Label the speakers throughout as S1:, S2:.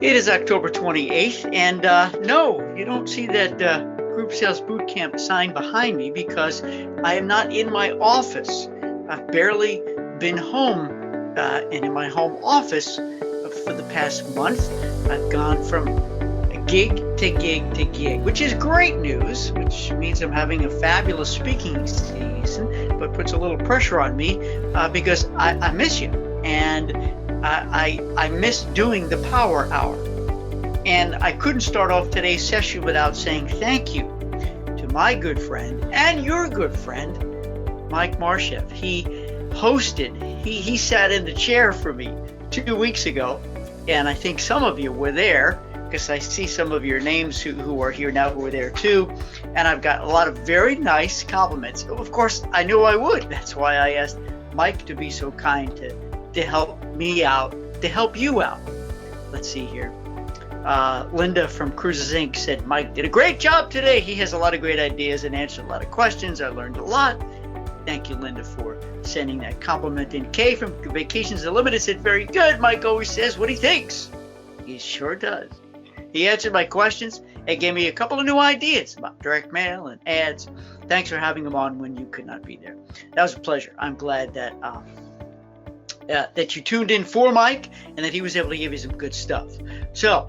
S1: It is October 28th, and no, you don't see that Group Sales Bootcamp sign behind me because I am not in my office. I've barely been home and in my home office for the past month. I've gone from gig to gig to gig, which is great news, which means I'm having a fabulous speaking season, but puts a little pressure on me because I miss you. And I miss doing the Power Hour. And I couldn't start off today's session without saying thank you to my good friend and your good friend, Mike Marshev. He sat in the chair for me 2 weeks ago, and I think some of you were there because I see some of your names who are here now who are there too. And I've got a lot of very nice compliments. Of course, I knew I would. That's why I asked Mike to be so kind to help me out, to help you out. Let's see here. Linda from Cruises Inc. said, Mike did a great job today. He has a lot of great ideas and answered a lot of questions. I learned a lot. Thank you, Linda, for sending that compliment. And Kay from Vacations Unlimited said, very good. Mike always says what he thinks. He sure does. He answered my questions and gave me a couple of new ideas about direct mail and ads. Thanks for having him on when you could not be there. That was a pleasure. I'm glad that that you tuned in for Mike and that he was able to give you some good stuff. So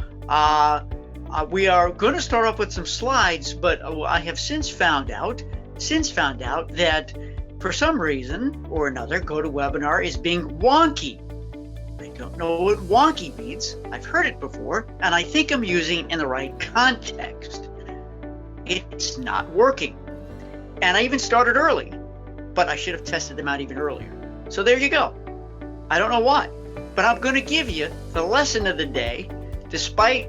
S1: we are going to start off with some slides, but I have since found out that for some reason or another, GoToWebinar is being wonky. I don't know what wonky means. I've heard it before, and I think I'm using it in the right context. It's not working. And I even started early, but I should have tested them out even earlier. So there you go. I don't know why, but I'm going to give you the lesson of the day, despite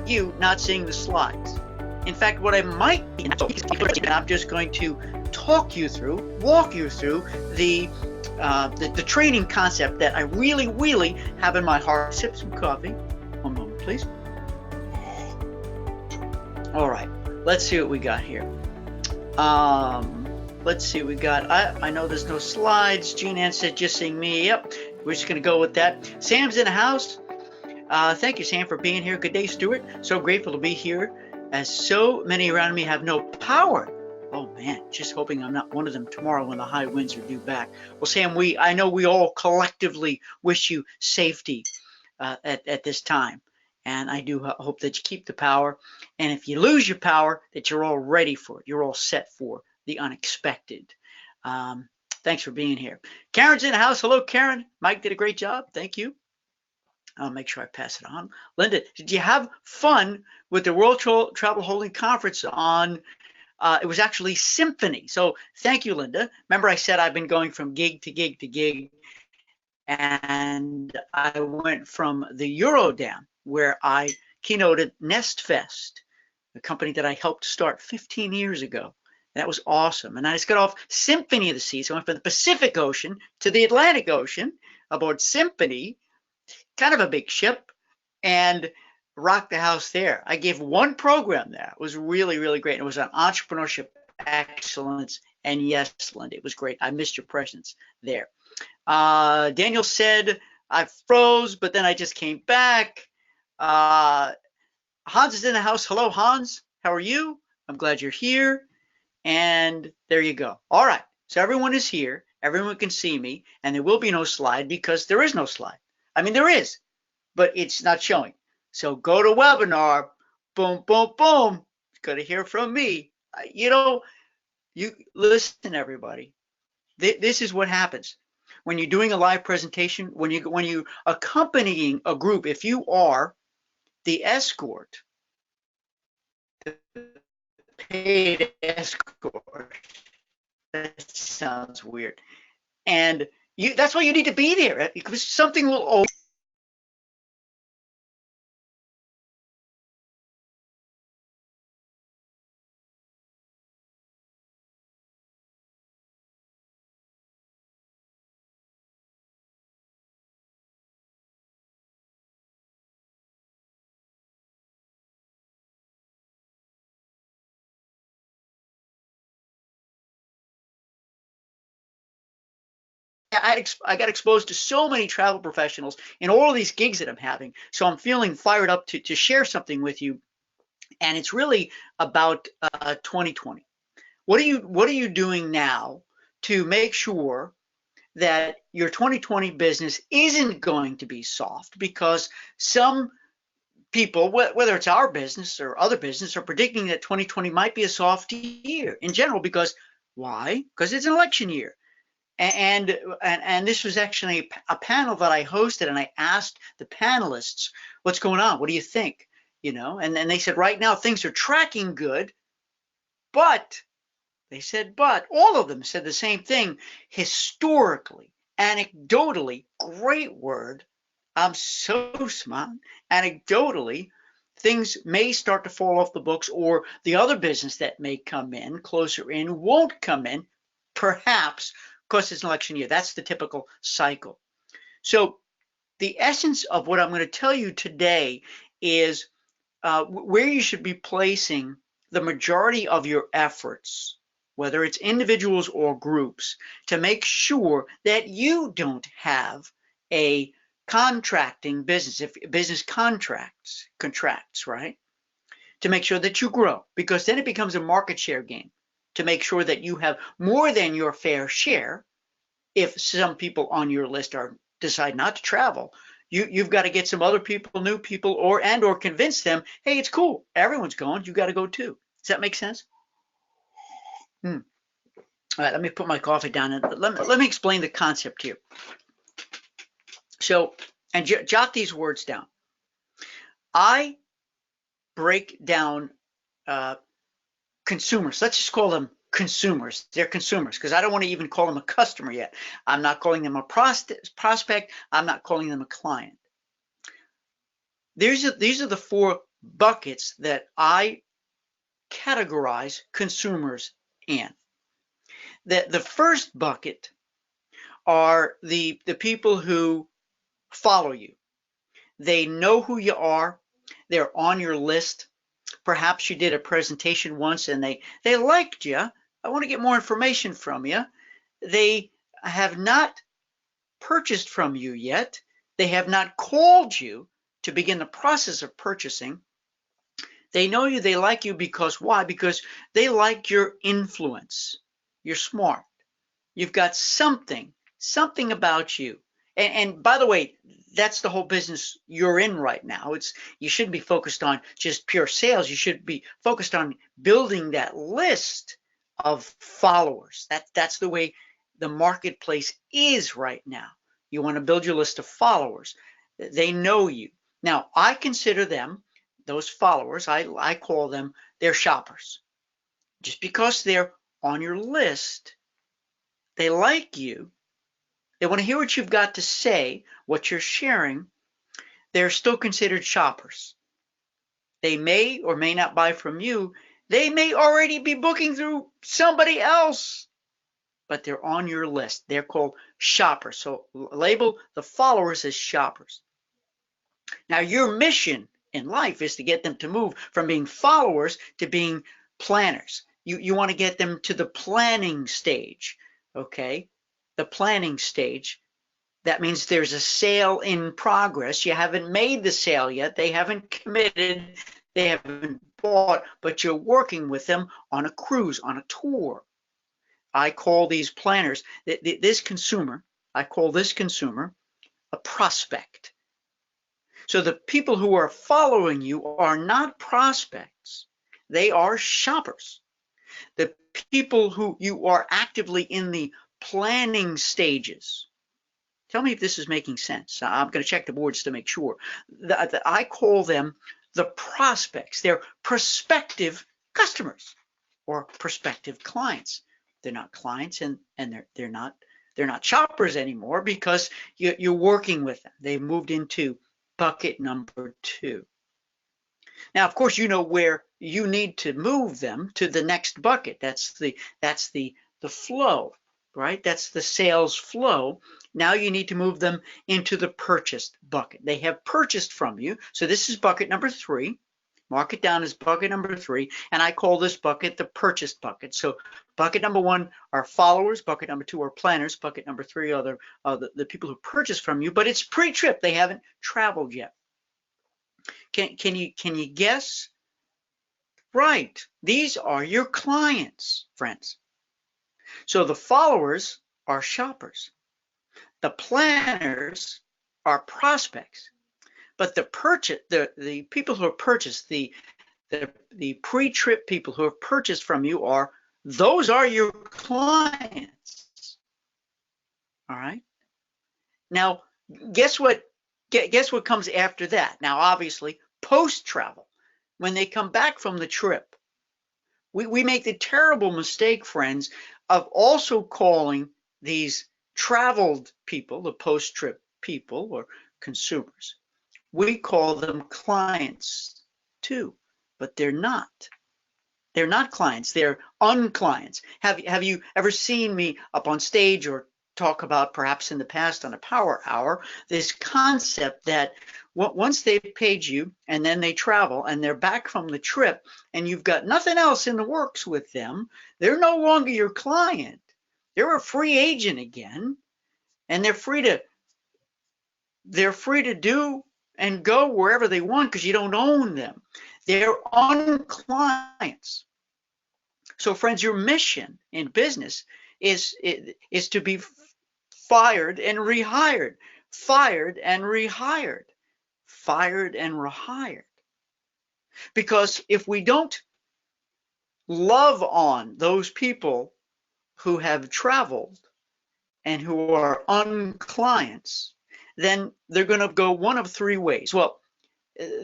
S1: you not seeing the slides. In fact, what I might be, I'm just going to walk you through the training concept that I really have in my heart. Sip some coffee. One moment, please. All right, let's see what we got here. Let's see what we got. I know there's no slides. Jean Ann said just seeing me. Yep, we're just gonna go with that. Sam's in the house. Thank you, Sam, for being here. Good day, Stuart. So grateful to be here, as so many around me have no power. Oh man, just hoping I'm not one of them tomorrow when the high winds are due back. Well, Sam, I know we all collectively wish you safety at this time. And I do hope that you keep the power. And if you lose your power, that you're all ready for it. You're all set for the unexpected. Thanks for being here. Karen's in the house. Hello, Karen. Mike did a great job. Thank you. I'll make sure I pass it on. Linda, did you have fun with the World Travel Holding Conference on, it was actually Symphony. So thank you, Linda. Remember I said I've been going from gig to gig to gig, and I went from the Eurodam, where I keynoted Nest Fest, a company that I helped start 15 years ago. That was awesome. And I just got off Symphony of the Seas. So I went from the Pacific Ocean to the Atlantic Ocean aboard Symphony, kind of a big ship, and rocked the house there. I gave one program there. It was really great. It was on entrepreneurship excellence. And yes, Linda, it was great. I missed your presence there. Daniel said I froze, but then I just came back. Hans is in the house. Hello, Hans. How are you? I'm glad you're here. And there you go. All right. So everyone is here. Everyone can see me. And there will be no slide because there is no slide. I mean, there is, but it's not showing. So go to webinar. Boom, boom, boom. Going to hear from me. You listen, everybody. This is what happens when you're doing a live presentation, when you accompanying a group. If you are the escort, the paid escort, that sounds weird, and that's why you need to be there, because something will I got exposed to so many travel professionals in all of these gigs that I'm having. So I'm feeling fired up to share something with you. And it's really about 2020. What are you doing now to make sure that your 2020 business isn't going to be soft? Because some people, whether it's our business or other business, are predicting that 2020 might be a soft year in general. Because why? Because it's an election year. And this was actually a panel that I hosted, and I asked the panelists, what's going on? What do you think? And then they said, right now things are tracking good, but they said, but all of them said the same thing. Historically, anecdotally, great word. I'm so smart. Anecdotally, things may start to fall off the books, or the other business that may come in closer in won't come in, perhaps because it's an election year. That's the typical cycle. So the essence of what I'm going to tell you today is where you should be placing the majority of your efforts, whether it's individuals or groups, to make sure that you don't have a contracting business, if business contracts, right? To make sure that you grow, because then it becomes a market share game, to make sure that you have more than your fair share. If some people on your list decide not to travel, you've got to get some other people, new people, or convince them, hey, it's cool, everyone's going, you got to go too. Does that make sense? All right, let me put my coffee down and let me explain the concept here. So, and jot these words down. I break down consumers. Let's just call them consumers. They're consumers, because I don't want to even call them a customer yet. I'm not calling them a prospect. I'm not calling them a client. These are the four buckets that I categorize consumers in. The first bucket are the people who follow you. They know who you are. They're on your list. Perhaps you did a presentation once and they liked you. I want to get more information from you. They have not purchased from you yet. They have not called you to begin the process of purchasing. They know you, they like you because why? Because they like your influence. You're smart. You've got something about you. And by the way, that's the whole business you're in right now. You shouldn't be focused on just pure sales. You should be focused on building that list of followers. That's the way the marketplace is right now. You want to build your list of followers. They know you. Now, I consider them, those followers, I call them, they're shoppers. Just because they're on your list, they like you, they want to hear what you've got to say, what you're sharing, they're still considered shoppers. They may or may not buy from you. They may already be booking through somebody else, but they're on your list. They're called shoppers. So label the followers as shoppers. Now, your mission in life is to get them to move from being followers to being planners. You want to get them to the planning stage, okay? The planning stage. That means there's a sale in progress. You haven't made the sale yet. They haven't committed. They haven't bought, but you're working with them on a cruise, on a tour. I call these planners, this consumer, I call this consumer a prospect. So the people who are following you are not prospects. They are shoppers. The people who you are actively in the planning stages. Tell me if this is making sense. I'm going to check the boards to make sure. I call them the prospects. They're prospective customers or prospective clients. They're not clients and they're not shoppers anymore because you're working with them. They've moved into bucket number 2. Now, of course, you know where you need to move them to the next bucket. That's the flow, right? That's the sales flow. Now you need to move them into the purchased bucket. They have purchased from you. So this is bucket number 3. Mark it down as bucket number 3, and I call this bucket the purchase bucket. So bucket number 1 are followers, bucket number 2 are planners, bucket number 3 are the people who purchase from you, but it's pre-trip. They haven't traveled yet. Can you guess? Right. These are your clients, friends. So the followers are shoppers. The planners are prospects. But the people who have purchased, the pre-trip people who have purchased from you those are your clients. All right. Now, guess what comes after that? Now, obviously, post-travel, when they come back from the trip, we make the terrible mistake, friends, of also calling these traveled people, the post-trip people or consumers, we call them clients too, but they're not. They're not clients. They're unclients. Have you ever seen me up on stage or talk about, perhaps in the past on a power hour, this concept that once they've paid you and then they travel and they're back from the trip and you've got nothing else in the works with them, they're no longer your client. They're a free agent again, and they're free to do and go wherever they want because you don't own them. They're unclients. So, friends, your mission in business is to be fired and rehired, fired and rehired, fired and rehired. Because if we don't love on those people who have traveled and who are unclients, then they're going to go one of 3 ways. Well,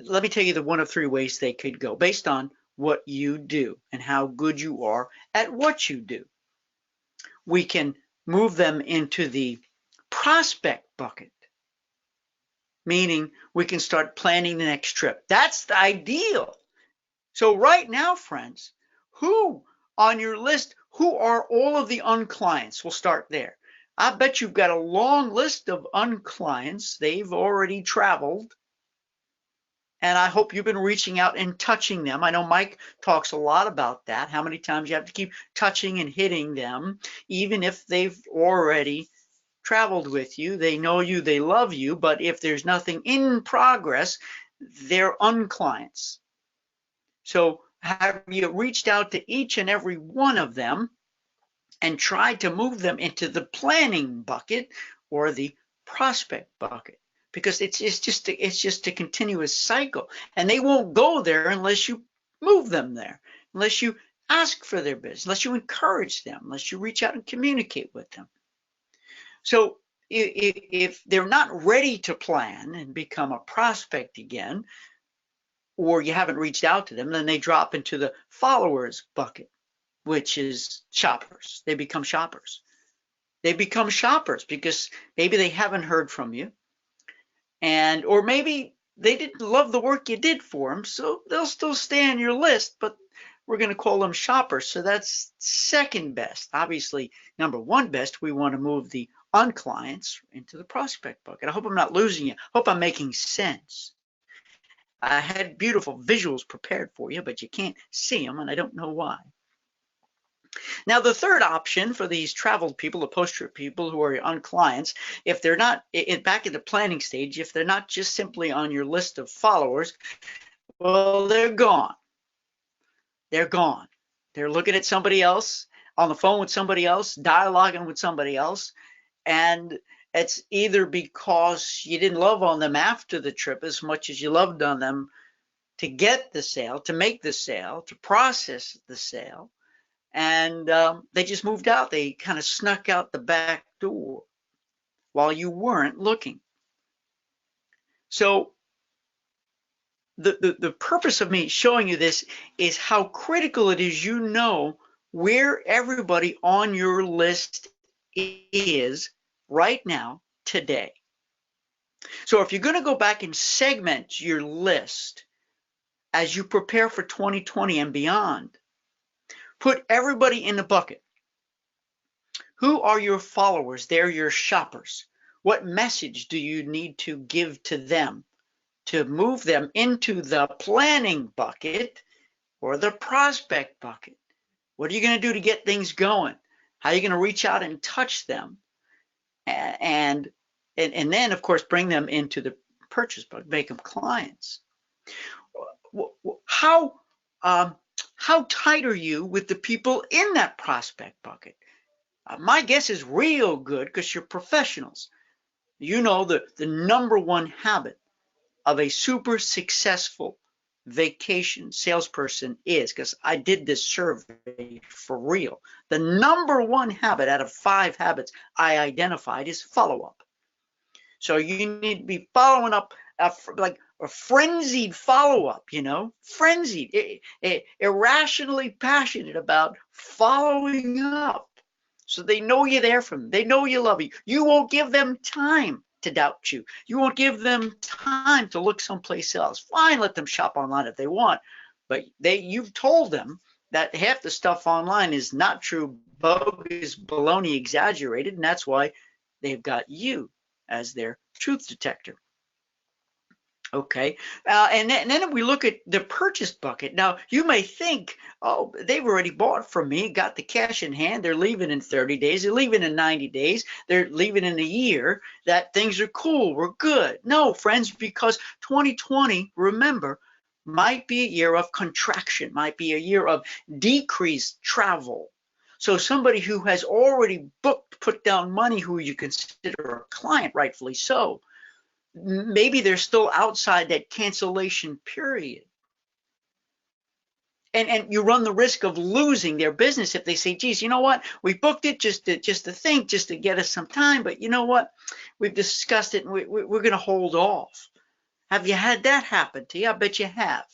S1: let me tell you the one of 3 ways they could go based on what you do and how good you are at what you do. We can move them into the prospect bucket, meaning we can start planning the next trip. That's the ideal. So right now, friends, who on your list, who are all of the unclients? We'll start there. I bet you've got a long list of unclients. They've already traveled. And I hope you've been reaching out and touching them. I know Mike talks a lot about that, how many times you have to keep touching and hitting them, even if they've already traveled with you. They know you, they love you, but if there's nothing in progress, they're unclients. So have you reached out to each and every one of them and tried to move them into the planning bucket or the prospect bucket? Because it's just a continuous cycle, and they won't go there unless you move them there, unless you ask for their business, unless you encourage them, unless you reach out and communicate with them. So if they're not ready to plan and become a prospect again, or you haven't reached out to them, then they drop into the followers bucket, which is shoppers. They become shoppers. They become shoppers because maybe they haven't heard from you, or maybe they didn't love the work you did for them, so they'll still stay on your list, but we're going to call them shoppers. So that's second best. Obviously, number 1 best, we want to move the unclients into the prospect bucket. I hope I'm not losing you. I hope I'm making sense. I had beautiful visuals prepared for you, but you can't see them, and I don't know why. Now, the third option for these traveled people, the post-trip people who are your unclients, if they're not back in the planning stage, if they're not just simply on your list of followers, well, they're gone. They're gone. They're looking at somebody else, on the phone with somebody else, dialoguing with somebody else, and it's either because you didn't love on them after the trip as much as you loved on them to get the sale, to make the sale, to process the sale, and they just moved out. They kind of snuck out the back door while you weren't looking. So the purpose of me showing you this is how critical it is you know where everybody on your list is right now, today. So if you're going to go back and segment your list as you prepare for 2020 and beyond, put everybody in the bucket. Who are your followers? They're your shoppers. What message do you need to give to them to move them into the planning bucket or the prospect bucket. What are you going to do to get things going? How are you going to reach out and touch them? And then, of course, bring them into the purchase bucket, make them clients. How tight are you with the people in that prospect bucket? My guess is real good because you're professionals. You know the number one habit of a super successful vacation salesperson is, because I did this survey for real, the number one habit out of 5 habits I identified is follow-up. So you need to be following up like a frenzied follow-up, frenzied, irrationally passionate about following up. So they know you're there for them. They know you love you. You won't give them time to doubt you. You won't give them time to look someplace else. Fine, let them shop online if they want. But you've told them that half the stuff online is not true, bogus, baloney, exaggerated, and that's why they've got you as their truth detector. Okay, and then we look at the purchase bucket. Now, you may think, oh, they've already bought from me, got the cash in hand, they're leaving in 30 days, they're leaving in 90 days, they're leaving in a year, that things are cool, we're good. No, friends, because 2020, remember, might be a year of contraction, might be a year of decreased travel. So somebody who has already booked, put down money, who you consider a client, rightfully so, maybe they're still outside that cancellation period. And you run the risk of losing their business if they say, geez, you know what? We booked it just to get us some time. But you know what? We've discussed it and we're going to hold off. Have you had that happen to you? I bet you have.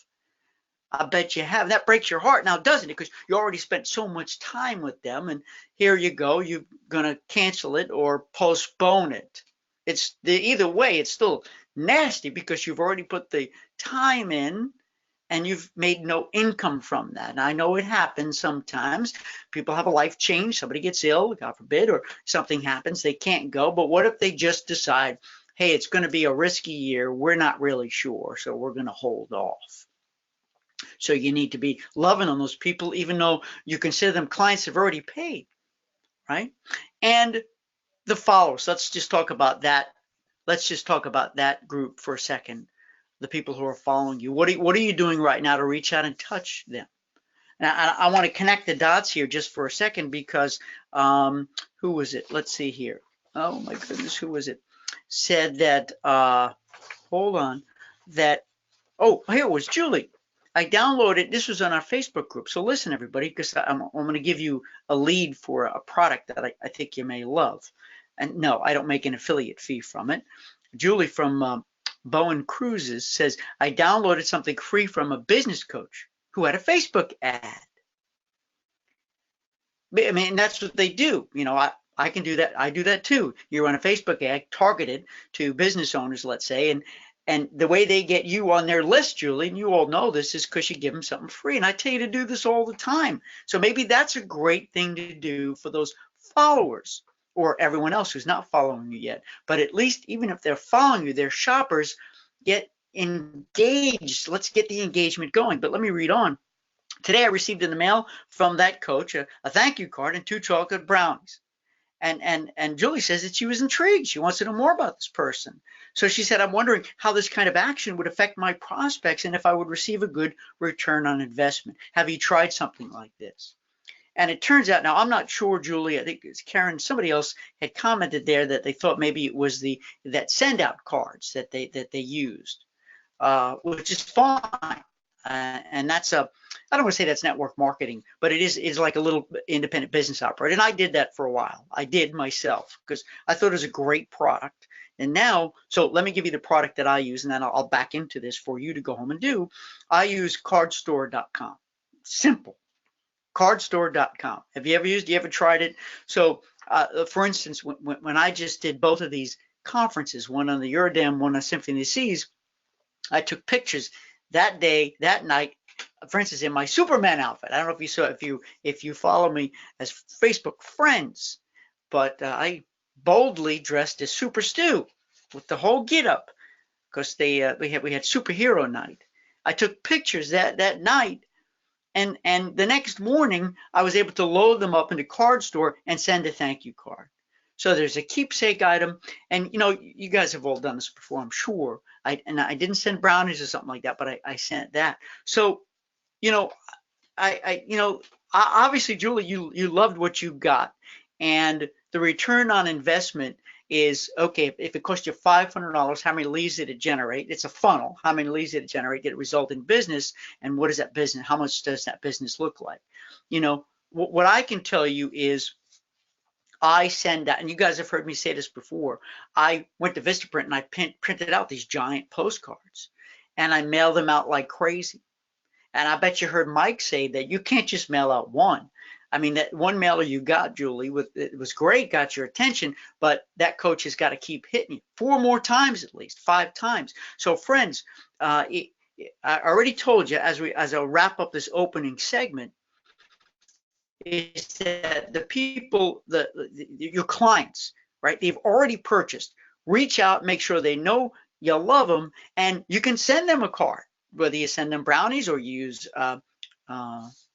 S1: I bet you have. That breaks your heart now, doesn't it? Because you already spent so much time with them. And here you go. You're going to cancel it or postpone it. Either way, it's still nasty because you've already put the time in and you've made no income from that. And I know it happens sometimes. People have a life change. Somebody gets ill, God forbid, or something happens. They can't go. But what if they just decide, hey, it's going to be a risky year. We're not really sure, so we're going to hold off. So you need to be loving on those people, even though you consider them clients that have already paid, right? And the followers. Let's just talk about that. Let's just talk about that group for a second. The people who are following you. What are you doing right now to reach out and touch them? And I want to connect the dots here just for a second because who was it? Let's see here. Oh my goodness, who was it? Said that. Hold on. That. Oh, here it was Julie. I downloaded. This was on our Facebook group. So listen, everybody, because I'm going to give you a lead for a product that I think you may love. And no, I don't make an affiliate fee from it. Julie from Bowen Cruises says, I downloaded something free from a business coach who had a Facebook ad. I mean, that's what they do. I can do that. I do that too. You run a Facebook ad targeted to business owners, let's say, and the way they get you on their list, Julie, and you all know this, is because you give them something free. And I tell you to do this all the time. So maybe that's a great thing to do for those followers or everyone else who's not following you yet. But at least even if they're following you, they're shoppers, get engaged. Let's get the engagement going. But let me read on. Today I received in the mail from that coach a thank you card and 2 chocolate brownies. And Julie says that she was intrigued. She wants to know more about this person. So she said, I'm wondering how this kind of action would affect my prospects and if I would receive a good return on investment. Have you tried something like this? And it turns out, now I'm not sure, Julie, I think it's Karen, somebody else had commented there that they thought maybe it was that send out cards that they used, which is fine. And that's I don't want to say that's network marketing, but it is like a little independent business operator. And I did that for a while. I did myself because I thought it was a great product. And now, so let me give you the product that I use, and then I'll back into this for you to go home and do. I use cardstore.com. Simple. Cardstore.com. Have you ever tried it? So, for instance, when I just did both of these conferences, one on the Eurodam, one on Symphony of the Seas, I took pictures that day, that night, for instance, in my Superman outfit. I don't know if you saw, if you follow me as Facebook friends, but I boldly dressed as Super Stu with the whole get up. because we had superhero night. I took pictures that night, and the next morning I was able to load them up into Card Store and send a thank you card. So there's a keepsake item, and you guys have all done this before, I'm sure. I didn't send brownies or something like that, but I sent that. So you know obviously, Julie, you loved what you got, and the return on investment is okay. If it cost you $500, how many leads did it generate? It's a funnel. How many leads did it generate? Did it result in business? And what is that business? How much does that business look like? What I can tell you is I send out, and you guys have heard me say this before, I went to Vistaprint and I printed out these giant postcards, and I mail them out like crazy. And I bet you heard Mike say that you can't just mail out one. I mean, that one mailer you got, Julie, it was great, got your attention, but that coach has got to keep hitting you 4 more times, at least 5 times. So friends, I already told you as I'll wrap up this opening segment, is that the people, your clients, right? They've already purchased. Reach out, make sure they know you love them, and you can send them a card, whether you send them brownies or you use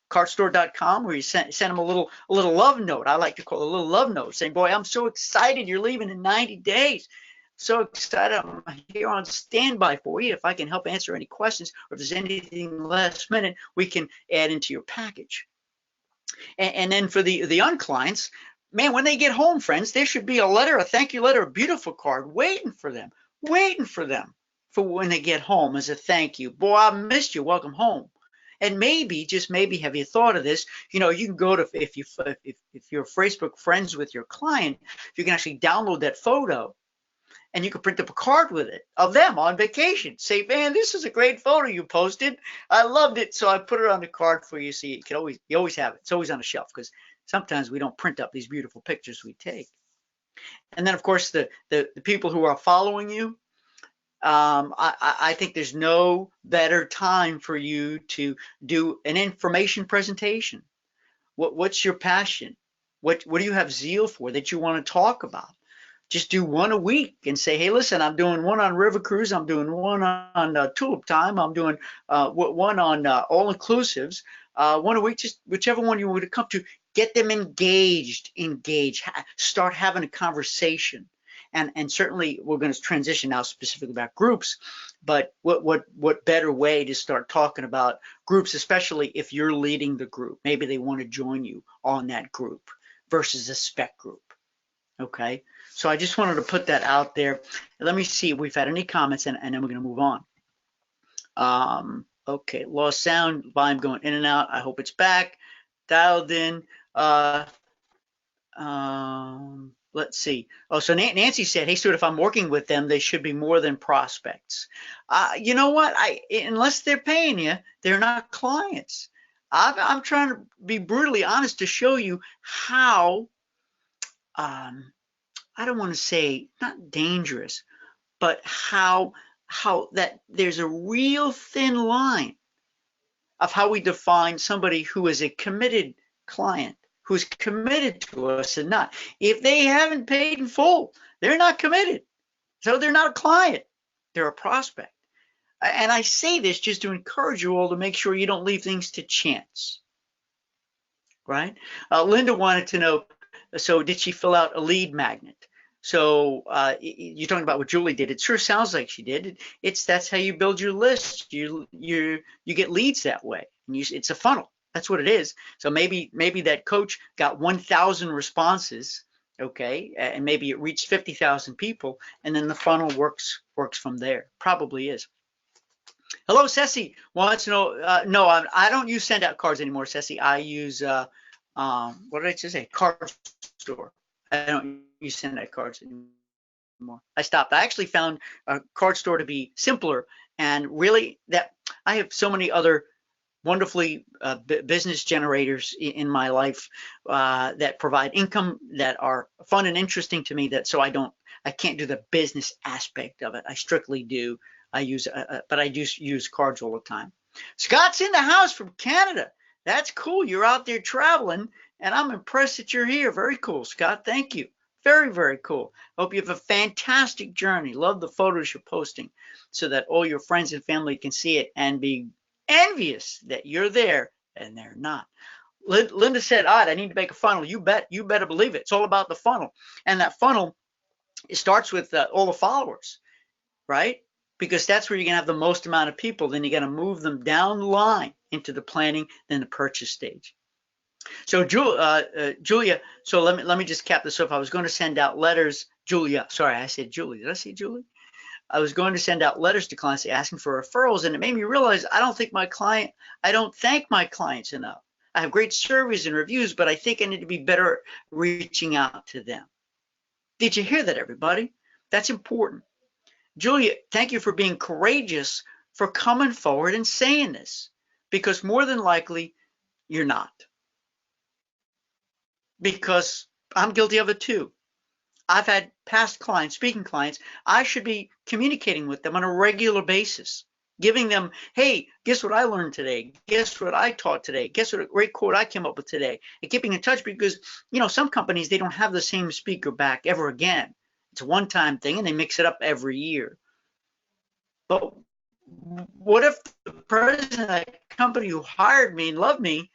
S1: cardstore.com, where you send them a little love note. I like to call it a little love note, saying, boy, I'm so excited you're leaving in 90 days. So excited. I'm here on standby for you. If I can help answer any questions, or if there's anything last minute, we can add into your package. And then for the unclients, man, when they get home, friends, there should be a thank you letter, a beautiful card waiting for them for when they get home as a thank you. Boy, I missed you. Welcome home. And maybe, just maybe, have you thought of this? You can go to, if you're Facebook friends with your client, you can actually download that photo, and you can print up a card with it of them on vacation. Say, man, this is a great photo you posted. I loved it, so I put it on the card for you. So you always have it. It's always on a shelf, because sometimes we don't print up these beautiful pictures we take. And then, of course, the people who are following you, I think there's no better time for you to do an information presentation. What's your passion? What do you have zeal for that you want to talk about? Just do one a week and say, hey, listen, I'm doing one on River Cruise. I'm doing one on Tulip Time. I'm doing one on all inclusives. One a week, just whichever one you want to come to. Get them engaged. Start having a conversation. And certainly we're going to transition now specifically about groups, but what better way to start talking about groups, especially if you're leading the group. Maybe they want to join you on that group versus a spec group. Okay, so I just wanted to put that out there. Let me see if we've had any comments, and then we're going to move on. Okay, lost sound, volume going in and out. I hope it's back, dialed in. Let's see. Oh, so Nancy said, hey, Stuart, if I'm working with them, they should be more than prospects. You know what? Unless they're paying you, they're not clients. I'm trying to be brutally honest to show you how, I don't want to say not dangerous, but how that there's a real thin line of how we define somebody who is a committed client, who's committed to us and not. If they haven't paid in full, they're not committed. So they're not a client, they're a prospect. And I say this just to encourage you all to make sure you don't leave things to chance, right? Linda wanted to know, so did she fill out a lead magnet? So you're talking about what Julie did. It sure sounds like she did. That's how you build your list. You get leads that way. And it's a funnel. That's what it is. So maybe that coach got 1,000 responses, okay, and maybe it reached 50,000 people, and then the funnel works from there. Probably is. Hello, Ceci wants to know. No, I don't use send out cards anymore, Ceci. I use what did I just say? Card Store. I don't use send out cards anymore. I stopped. I actually found a Card Store to be simpler, and really that I have so many other wonderfully business generators in my life that provide income, that are fun and interesting to me, that so I can't do the business aspect of it. I strictly do. But I do use cards all the time. Scott's in the house from Canada. That's cool. You're out there traveling, and I'm impressed that you're here. Very cool, Scott. Thank you. Very, very cool. Hope you have a fantastic journey. Love the photos you're posting so that all your friends and family can see it and be envious that you're there and they're not. Linda said, I need to make a funnel. You better believe it. It's all about the funnel. And that funnel, it starts with all the followers, right? Because that's where you're going to have the most amount of people. Then you're going to move them down the line into the planning, then the purchase stage. So Julia, so let me just cap this off. I was going to send out letters. Julia, sorry, I said Julie. Did I say Julie? I was going to send out letters to clients asking for referrals, and it made me realize I don't thank my clients enough. I have great surveys and reviews, but I think I need to be better reaching out to them. Did you hear that, everybody? That's important. Julia, thank you for being courageous for coming forward and saying this, because more than likely you're not. Because I'm guilty of it too. I've had past clients, speaking clients, I should be communicating with them on a regular basis, giving them, hey, guess what I learned today? Guess what I taught today? Guess what a great quote I came up with today? And keeping in touch, because, some companies, they don't have the same speaker back ever again. It's a one-time thing and they mix it up every year. But what if the president of that company who hired me and loved me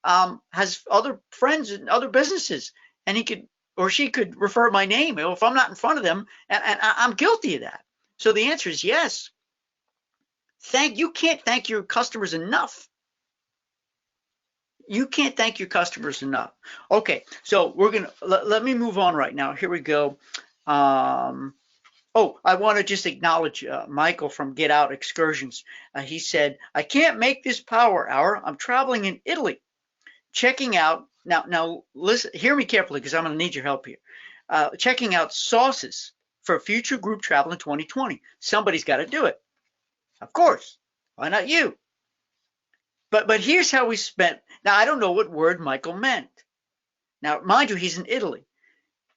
S1: has other friends and other businesses, and he could or she could refer my name if I'm not in front of them, and I'm guilty of that. So the answer is yes. You can't thank your customers enough. You can't thank your customers enough. Okay, so we're gonna let me move on right now. Here we go. Oh, I want to just acknowledge Michael from Get Out Excursions. He said, I can't make this power hour. I'm traveling in Italy, checking out, now listen, hear me carefully because I'm going to need your help here. Checking out sauces for future group travel in 2020. Somebody's got to do it. Of course. Why not you? But here's how we spent. Now, I don't know what word Michael meant. Now, mind you, he's in Italy.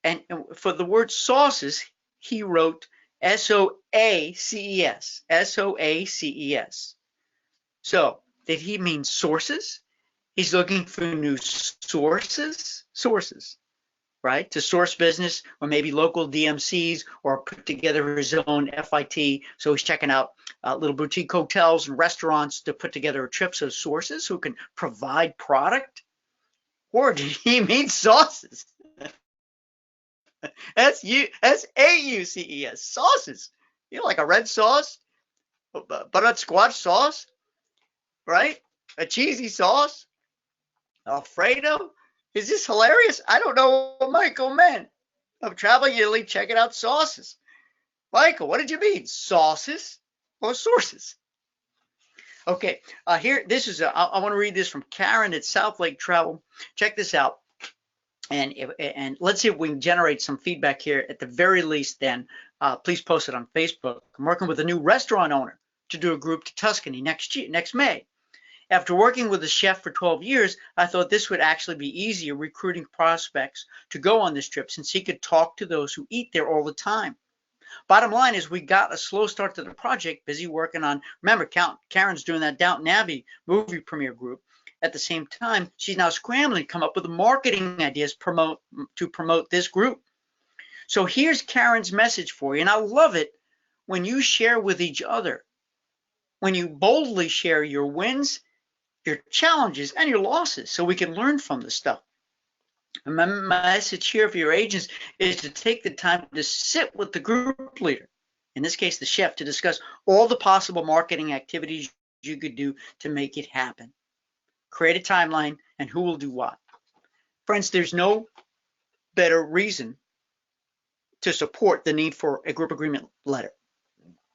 S1: And for the word sauces, he wrote S-O-A-C-E-S. S-O-A-C-E-S. So, did he mean sources? He's looking for new sources, right? To source business, or maybe local DMCs, or put together his own FIT. So he's checking out little boutique hotels and restaurants to put together a trip. So sources who can provide product. Or did he mean sauces? S-A-U-C-E-S, sauces. Like a red sauce, butterscotch sauce, right? A cheesy sauce. Alfredo? Is this hilarious? I don't know what Michael meant. I'm traveling Italy, checking out sauces. Michael, what did you mean? Sauces or sources? Okay, here, this is, I want to read this from Karen at South Lake Travel. Check this out. And let's see if we can generate some feedback here. At the very least, then, please post it on Facebook. I'm working with a new restaurant owner to do a group to Tuscany next May. After working with a chef for 12 years, I thought this would actually be easier recruiting prospects to go on this trip, since he could talk to those who eat there all the time. Bottom line is, we got a slow start to the project, busy working on, remember, Karen's doing that Downton Abbey movie premiere group. At the same time, she's now scrambling to come up with marketing ideas to promote this group. So here's Karen's message for you, and I love it when you share with each other, when you boldly share your wins, your challenges, and your losses, so we can learn from this stuff. And my message here for your agents is to take the time to sit with the group leader, in this case the chef, to discuss all the possible marketing activities you could do to make it happen. Create a timeline and who will do what. Friends, there's no better reason to support the need for a group agreement letter,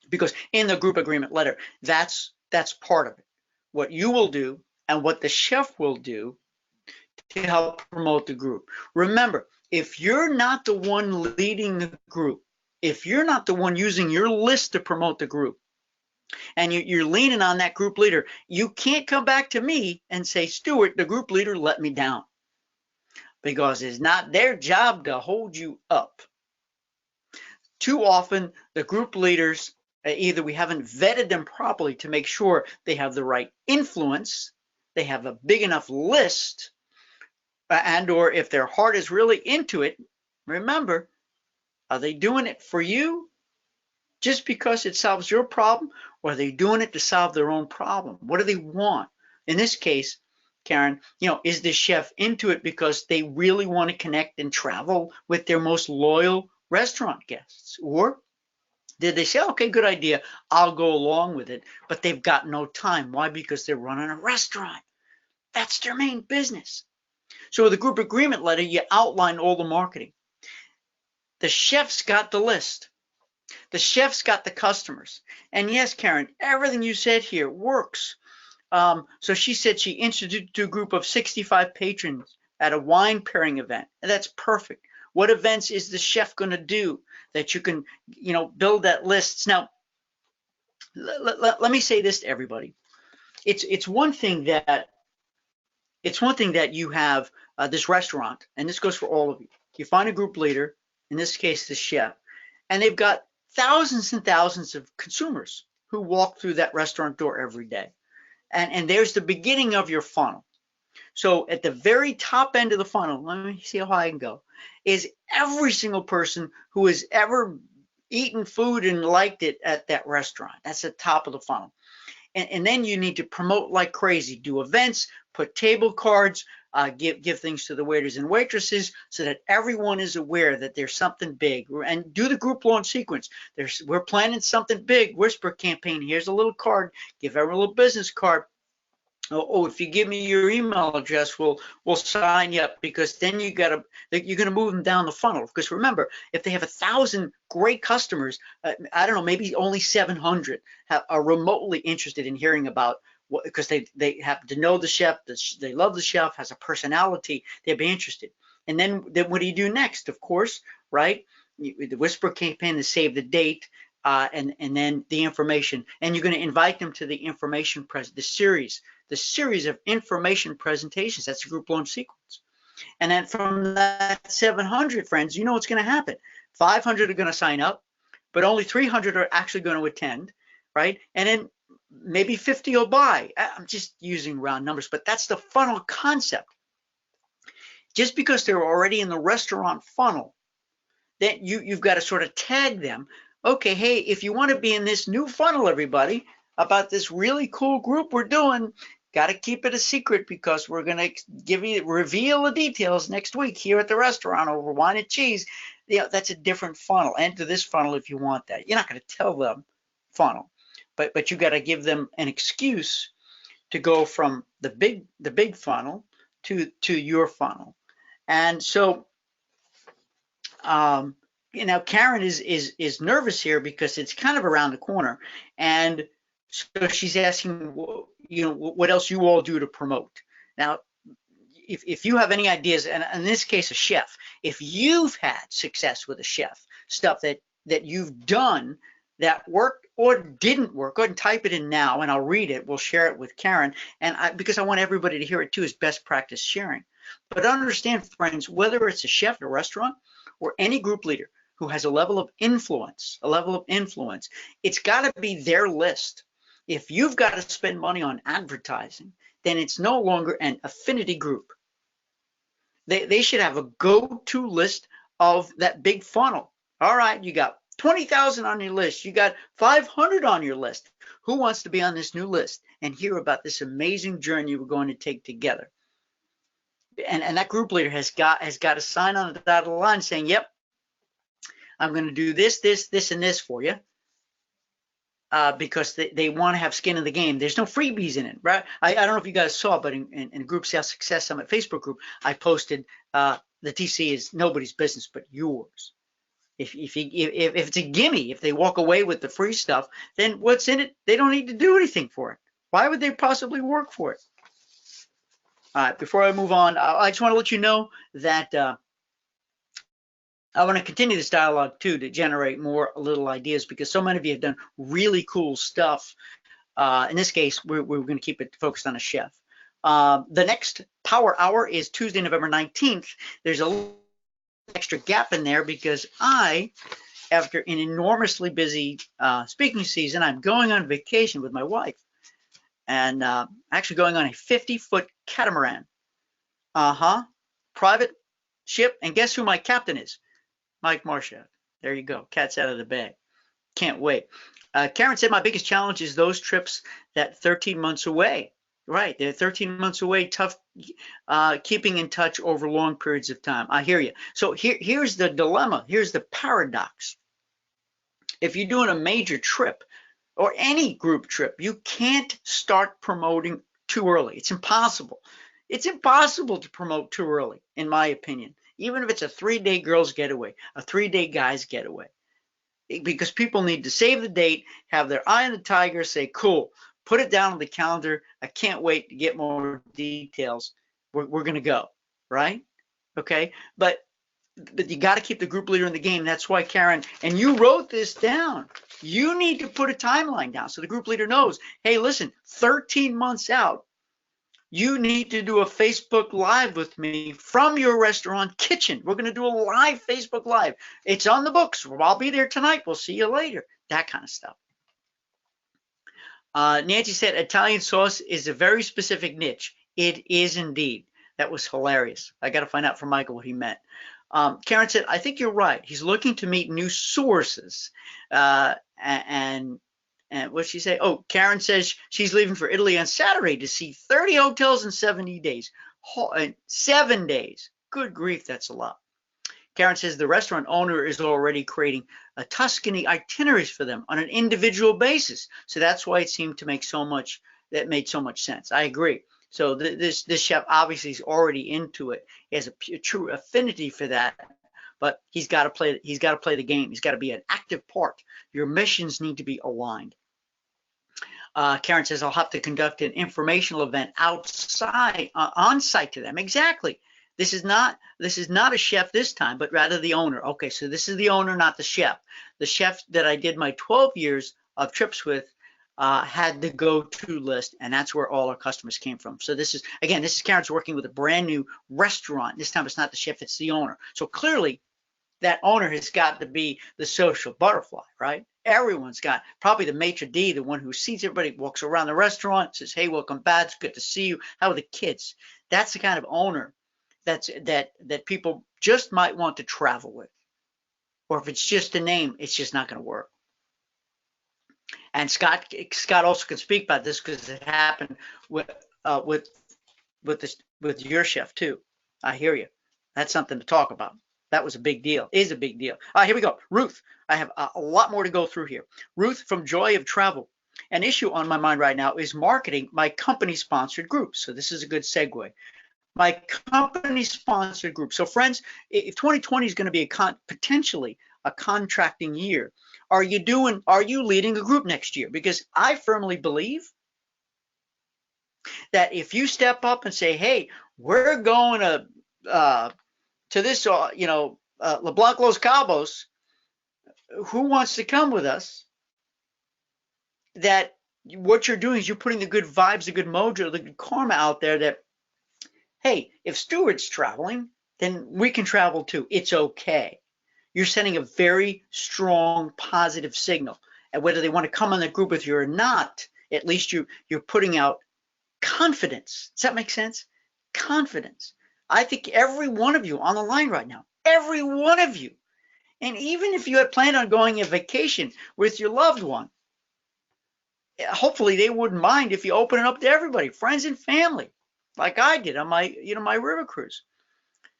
S1: because in the group agreement letter, that's part of it. What you will do and what the chef will do to help promote the group. Remember, if you're not the one leading the group, if you're not the one using your list to promote the group, and you're leaning on that group leader, you can't come back to me and say, Stuart, the group leader let me down, because it's not their job to hold you up. Too often, the group leaders, either we haven't vetted them properly to make sure they have the right influence, they have a big enough list, and or if their heart is really into it, Remember, are they doing it for you just because it solves your problem, or are they doing it to solve their own problem? What do they want? In this case, Karen, is the chef into it because they really want to connect and travel with their most loyal restaurant guests? Or did they say, okay, good idea, I'll go along with it, but they've got no time? Why? Because they're running a restaurant. That's their main business. So with a group agreement letter, you outline all the marketing. The chef's got the list. The chef's got the customers. And yes, Karen, everything you said here works. So she said she introduced to a group of 65 patrons at a wine pairing event. And that's perfect. What events is the chef going to do that you can, build that list? Now, let me say this to everybody. It's one thing that you have this restaurant, and this goes for all of you. You find a group leader, in this case, the chef, and they've got thousands and thousands of consumers who walk through that restaurant door every day. And there's the beginning of your funnel. So at the very top end of the funnel, let me see how high I can go, is every single person who has ever eaten food and liked it at that restaurant. That's the top of the funnel. And then you need to promote like crazy, do events, put table cards, give things to the waiters and waitresses so that everyone is aware that there's something big, and do the group launch sequence. We're planning something big, whisper campaign. Here's a little card, give everyone a little business card. Oh, if you give me your email address, we'll sign you up, because then you're going to move them down the funnel. Because remember, if they have 1,000 great customers, I don't know, maybe only 700 are remotely interested in hearing about what, because they happen to know the chef, they love the chef, has a personality, they'd be interested. And then what do you do next? Of course, right? The whisper campaign to save the date. And then the information, and you're going to invite them to the information the series of information presentations. That's the group launch sequence. And then from that 700 friends, you know what's going to happen. 500 are going to sign up, but only 300 are actually going to attend, right? And then maybe 50 will buy. I'm just using round numbers, but that's the funnel concept. Just because they're already in the restaurant funnel, then you've got to sort of tag them. Okay, hey, if you want to be in this new funnel, everybody, about this really cool group we're doing, got to keep it a secret, because we're going to reveal the details next week here at the restaurant over wine and cheese. That's a different funnel. Enter this funnel if you want that. You're not going to tell them funnel, but you got to give them an excuse to go from the big funnel to your funnel. And so Karen is nervous here because it's kind of around the corner, and so she's asking, what else you all do to promote. Now, if you have any ideas, and in this case, a chef, if you've had success with a chef, stuff that you've done that worked or didn't work, go ahead and type it in now, and I'll read it. We'll share it with Karen, and because I want everybody to hear it too, is best practice sharing. But understand, friends, whether it's a chef at a restaurant or any group leader who has a level of influence, it's got to be their list. If you've got to spend money on advertising, then it's no longer an affinity group. They should have a go-to list of that big funnel. All right, you got 20,000 on your list. You got 500 on your list. Who wants to be on this new list and hear about this amazing journey we're going to take together? And that group leader has got to sign on the dotted line saying, yep, I'm going to do this, and this for you, because they want to have skin in the game. There's no freebies in it, right? I don't know if you guys saw, but in Group Sales Success Summit Facebook group, I posted the TC is nobody's business but yours. If it's a gimme, if they walk away with the free stuff, then what's in it? They don't need to do anything for it. Why would they possibly work for it? All right, before I move on, I just want to let you know that I want to continue this dialogue too, to generate more little ideas, because so many of you have done really cool stuff. In this case, we're going to keep it focused on a chef. The next Power Hour is Tuesday, November 19th. There's a little extra gap in there because after an enormously busy speaking season, I'm going on vacation with my wife, and actually going on a 50-foot catamaran. Private ship, and guess who my captain is? Mike Marshaft. There you go. Cat's out of the bag. Can't wait. Karen said, my biggest challenge is those trips that 13 months away. Right, they're 13 months away, tough keeping in touch over long periods of time. I hear you. So here's the dilemma. Here's the paradox. If you're doing a major trip or any group trip, you can't start promoting too early. It's impossible. It's impossible to promote too early, in my opinion, even if it's a 3-day girls getaway, a 3-day guys getaway, because people need to save the date, have their eye on the tiger, say, cool, put it down on the calendar. I can't wait to get more details. We're going to go, right? Okay. But you got to keep the group leader in the game. That's why, Karen, and you wrote this down. You need to put a timeline down so the group leader knows, hey, listen, 13 months out, you need to do a Facebook Live with me from your restaurant kitchen. We're going to do a live Facebook Live. It's on the books. I'll be there tonight. We'll see you later. That kind of stuff. Nancy said, Italian sauce is a very specific niche. It is indeed. That was hilarious. I got to find out from Michael what he meant. Karen said, I think you're right. He's looking to meet new sources. And what'd she say? Oh, Karen says she's leaving for Italy on Saturday to see 30 hotels in 70 days. 7 days. Good grief, that's a lot. Karen says the restaurant owner is already creating a Tuscany itineraries for them on an individual basis. So that's why it seemed to make so much, that made so much sense. I agree. So this chef obviously is already into it. He has a true affinity for that, but he's got to play the game. He's got to be an active part. Your missions need to be aligned. Karen says, I'll have to conduct an informational event outside, on site to them. Exactly. This is not a chef this time, but rather the owner. Okay, so this is the owner, not the chef. The chef that I did my 12 years of trips with had the go-to list, and that's where all our customers came from. So this is Karen's working with a brand new restaurant. This time it's not the chef, it's the owner. So clearly that owner has got to be the social butterfly, right? Everyone's got probably the maitre d', the one who sees everybody, walks around the restaurant, says, hey, welcome back, it's good to see you. How are the kids? That's the kind of owner that people just might want to travel with. Or if it's just a name, it's just not going to work. And Scott also can speak about this because it happened with your chef too. I hear you. That's something to talk about. That was a big deal. Is a big deal. Here we go. Ruth, I have a lot more to go through here. Ruth from Joy of Travel. An issue on my mind right now is marketing my company-sponsored groups. So this is a good segue. My company-sponsored group. So friends, if 2020 is going to be potentially a contracting year, are you leading a group next year? Because I firmly believe that if you step up and say, hey, we're going to this, LeBlanc Los Cabos, who wants to come with us? That what you're doing is you're putting the good vibes, the good mojo, the good karma out there that, hey, if Stuart's traveling, then we can travel too. It's okay. You're sending a very strong positive signal. And whether they want to come on the group with you or not, at least you're putting out confidence. Does that make sense? Confidence. I think every one of you on the line right now, every one of you, and even if you had planned on going on vacation with your loved one, hopefully they wouldn't mind if you open it up to everybody, friends and family, like I did on my river cruise.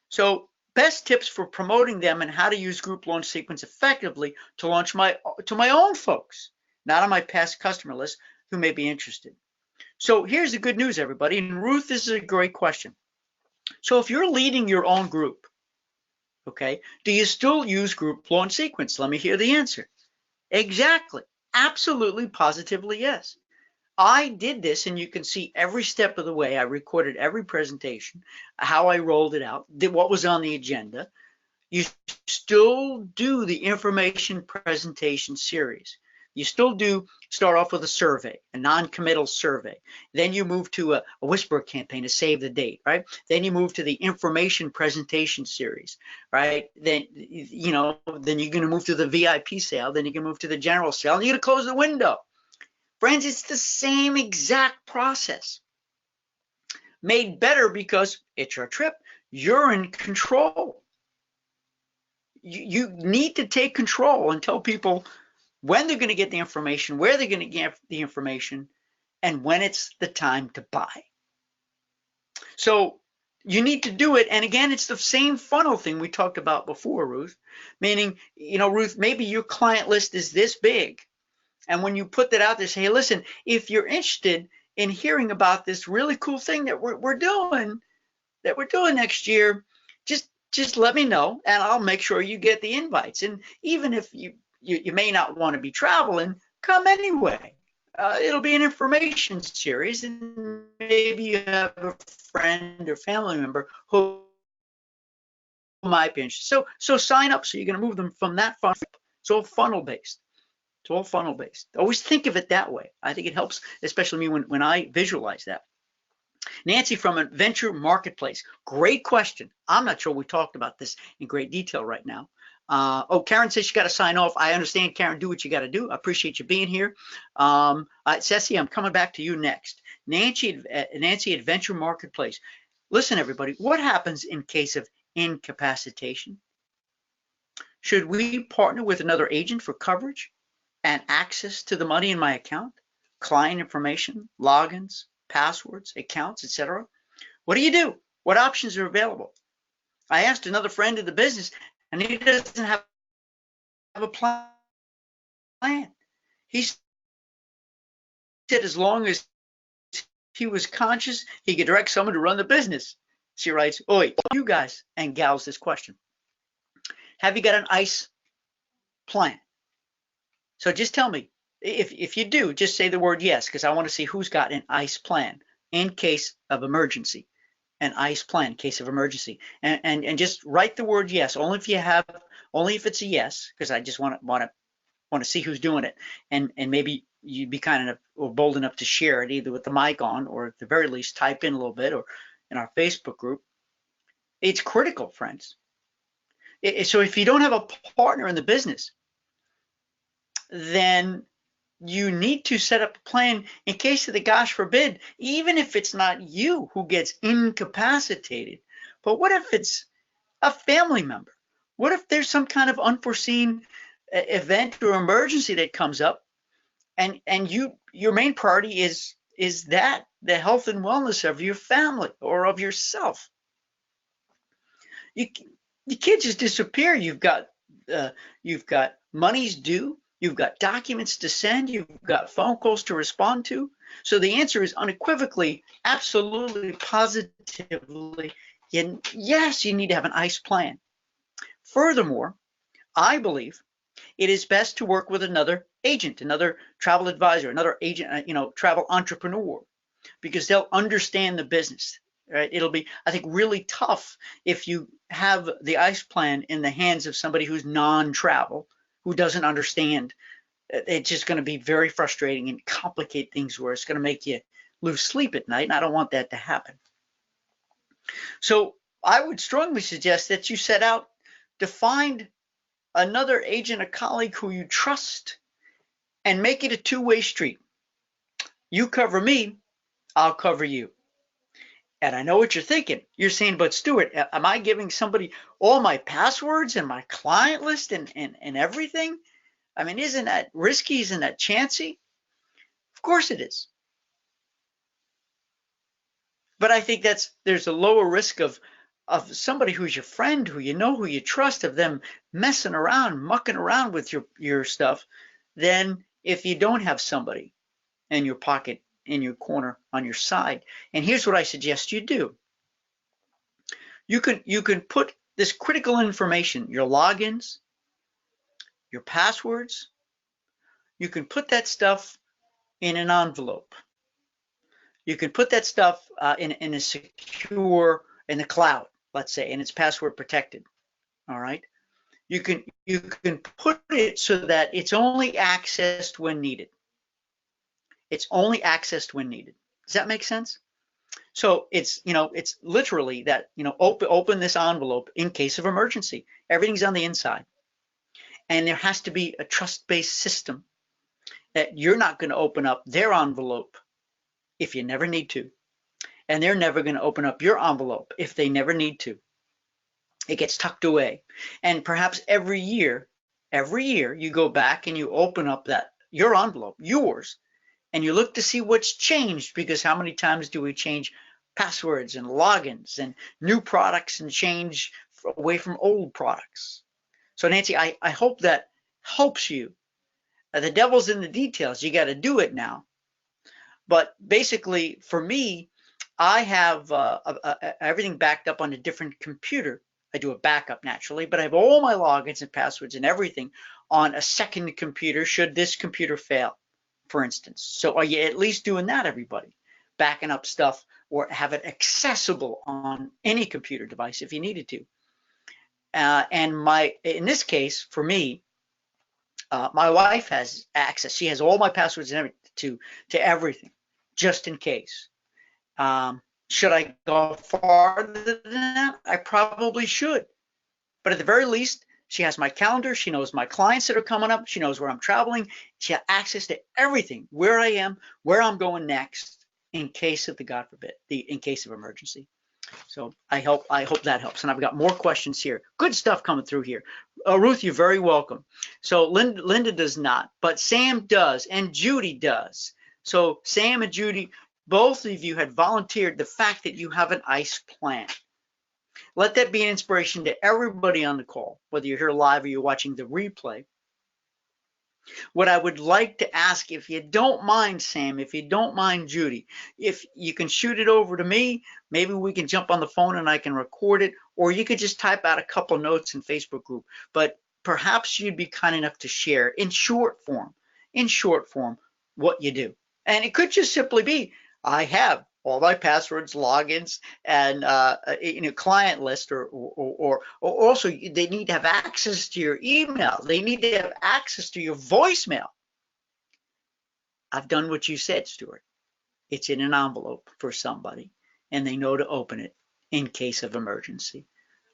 S1: So best tips for promoting them and how to use group launch sequence effectively to launch to my own folks, not on my past customer list who may be interested. So here's the good news, everybody. And Ruth, this is a great question. So if you're leading your own group, okay, do you still use group launch sequence? Let me hear the answer. Exactly. Absolutely, positively, yes. I did this, and you can see every step of the way. I recorded every presentation, how I rolled it out, what was on the agenda. You still do the information presentation series. You still do start off with a survey, a non-committal survey. Then you move to a whisper campaign to save the date, right? Then you move to the information presentation series, right? Then, then you're going to move to the VIP sale. Then you can move to the general sale, and you're going to close the window. Friends, it's the same exact process. Made better because it's your trip. You're in control. You need to take control and tell people when they're going to get the information, where they're going to get the information, and when it's the time to buy. So you need to do it. And again, it's the same funnel thing we talked about before, Ruth, meaning, Ruth, maybe your client list is this big. And when you put that out there, say, hey, listen, if you're interested in hearing about this really cool thing that we're doing next year, just let me know, and I'll make sure you get the invites. And even if you may not want to be traveling, come anyway. It'll be an information series, and maybe you have a friend or family member who might be interested. So sign up. So you're going to move them from that funnel. It's all funnel based. It's all funnel based. Always think of it that way. I think it helps, especially me when I visualize that. Nancy from Adventure Marketplace. Great question. I'm not sure we talked about this in great detail right now. Karen says she got to sign off. I understand, Karen. Do what you got to do. I appreciate you being here. Ceci, I'm coming back to you next. Nancy, Adventure Marketplace. Listen, everybody, what happens in case of incapacitation? Should we partner with another agent for coverage and access to the money in my account, client information, logins, passwords, accounts, etc.? What do? What options are available? I asked another friend in the business, and he doesn't have a plan. He said as long as he was conscious, he could direct someone to run the business. She writes, oi, you guys and gals, this question. Have you got an I.C.E. plan? So just tell me, if you do, just say the word yes, because I want to see who's got an I.C.E. plan in case of emergency. An I.C.E. plan in case of emergency, and just write the word yes. Only if it's a yes, because I just want to see who's doing it, and maybe you'd be kind enough or bold enough to share it either with the mic on, or at the very least type in a little bit, or in our Facebook group. It's critical, friends. So if you don't have a partner in the business, then you need to set up a plan in case of the gosh forbid, even if it's not you who gets incapacitated. But what if it's a family member? What if there's some kind of unforeseen event or emergency that comes up, and your main priority is that the health and wellness of your family or of yourself? You can't just disappear. You've got monies due. You've got documents to send. You've got phone calls to respond to. So the answer is unequivocally, absolutely, positively, yes, you need to have an I.C.E. plan. Furthermore, I believe it is best to work with another agent, another travel advisor, another agent, travel entrepreneur, because they'll understand the business. Right? It'll be, I think, really tough if you have the I.C.E. plan in the hands of somebody who's non-travel, who doesn't understand. It's just going to be very frustrating and complicate things where it's going to make you lose sleep at night, and I don't want that to happen. So I would strongly suggest that you set out to find another agent, a colleague who you trust, and make it a two-way street. You cover me, I'll cover you. And I know what you're thinking. You're saying, but Stuart, am I giving somebody all my passwords and my client list and everything? I mean, isn't that risky? Isn't that chancy? Of course it is. But I think there's a lower risk of somebody who's your friend, who you know, who you trust, of them messing around, mucking around with your stuff, than if you don't have somebody in your pocket, in your corner, on your side. And here's what I suggest you do. You can put this critical information, your logins, your passwords, you can put that stuff in an envelope. You can put that stuff in a secure, in the cloud, let's say, and it's password protected. All right. You can put it so that it's only accessed when needed. It's only accessed when needed. Does that make sense? So it's literally that, open this envelope in case of emergency. Everything's on the inside. And there has to be a trust-based system that you're not going to open up their envelope if you never need to. And they're never going to open up your envelope if they never need to. It gets tucked away. And perhaps every year you go back and you open up your envelope, yours, and you look to see what's changed, because how many times do we change passwords and logins and new products and change away from old products? So Nancy, I hope that helps you. The devil's in the details. You got to do it now. But basically, for me, I have everything backed up on a different computer. I do a backup naturally, but I have all my logins and passwords and everything on a second computer should this computer fail, for instance. So are you at least doing that, everybody? Backing up stuff or have it accessible on any computer device if you needed to. And in this case, for me, my wife has access. She has all my passwords and everything to everything, just in case. Should I go farther than that? I probably should. But at the very least, she has my calendar. She knows my clients that are coming up. She knows where I'm traveling. She has access to everything, where I am, where I'm going next, in case of God forbid, in case of emergency. So I hope that helps. And I've got more questions here. Good stuff coming through here. Ruth, you're very welcome. So Linda does not, but Sam does, and Judy does. So Sam and Judy, both of you had volunteered the fact that you have an ICE plan. Let that be an inspiration to everybody on the call, whether you're here live or you're watching the replay. What I would like to ask, if you don't mind, Sam, if you don't mind, Judy, if you can shoot it over to me, maybe we can jump on the phone and I can record it, or you could just type out a couple of notes in Facebook group. But perhaps you'd be kind enough to share in short form, what you do. And it could just simply be, I have all my passwords, logins, and client list, or also they need to have access to your email. They need to have access to your voicemail. I've done what you said, Stuart. It's in an envelope for somebody, and they know to open it in case of emergency.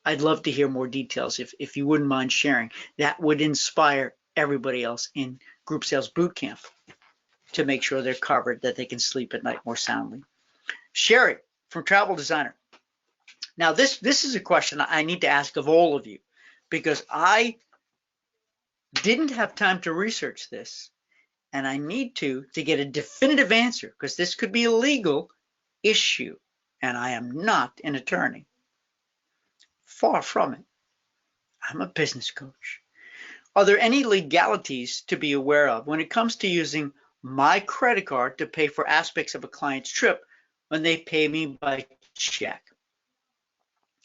S1: I'd love to hear more details if you wouldn't mind sharing. That would inspire everybody else in Group Sales Bootcamp to make sure they're covered, that they can sleep at night more soundly. Sherry from Travel Designer. Now, this is a question I need to ask of all of you, because I didn't have time to research this, and I need to get a definitive answer, because this could be a legal issue, and I am not an attorney. Far from it. I'm a business coach. Are there any legalities to be aware of when it comes to using my credit card to pay for aspects of a client's trip when they pay me by check?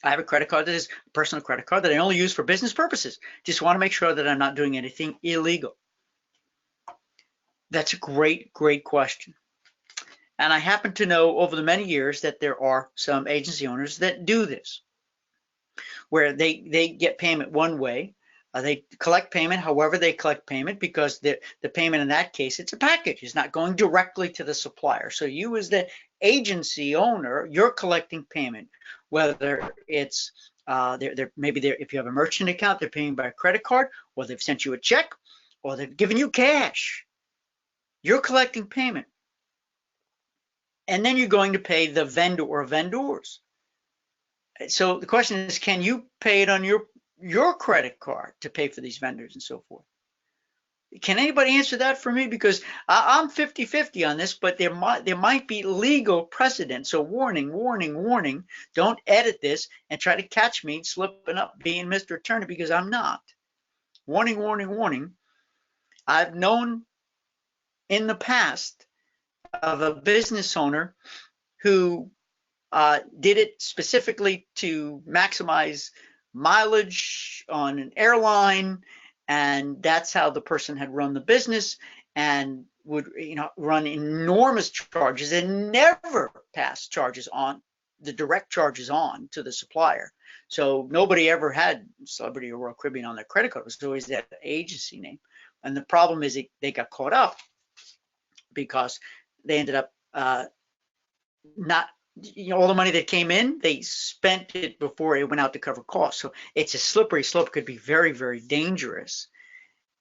S1: I have a credit card that is a personal credit card that I only use for business purposes. Just want to make sure that I'm not doing anything illegal. That's a great, great question. And I happen to know over the many years that there are some agency owners that do this, where they get payment one way. They collect payment however they collect payment, because the payment in that case, it's a package. It's not going directly to the supplier. So you as the agency owner, you're collecting payment, whether it's if you have a merchant account, they're paying by a credit card, or they've sent you a check, or they've given you cash. You're collecting payment. And then you're going to pay the vendor or vendors. So the question is, can you pay it on your credit card to pay for these vendors and so forth? Can anybody answer that for me? Because I'm 50-50 on this, but there might be legal precedent. So warning, warning, warning. Don't edit this and try to catch me slipping up being Mr. Attorney, because I'm not. Warning, warning, warning. I've known in the past of a business owner who did it specifically to maximize mileage on an airline, and that's how the person had run the business, and would run enormous charges and never pass charges on, the direct charges on to the supplier. So nobody ever had Celebrity or Royal Caribbean on their credit card. It was always that agency name. And the problem is they got caught up, because they ended up not, all the money that came in, they spent it before it went out to cover costs. So it's a slippery slope. Could be very, very dangerous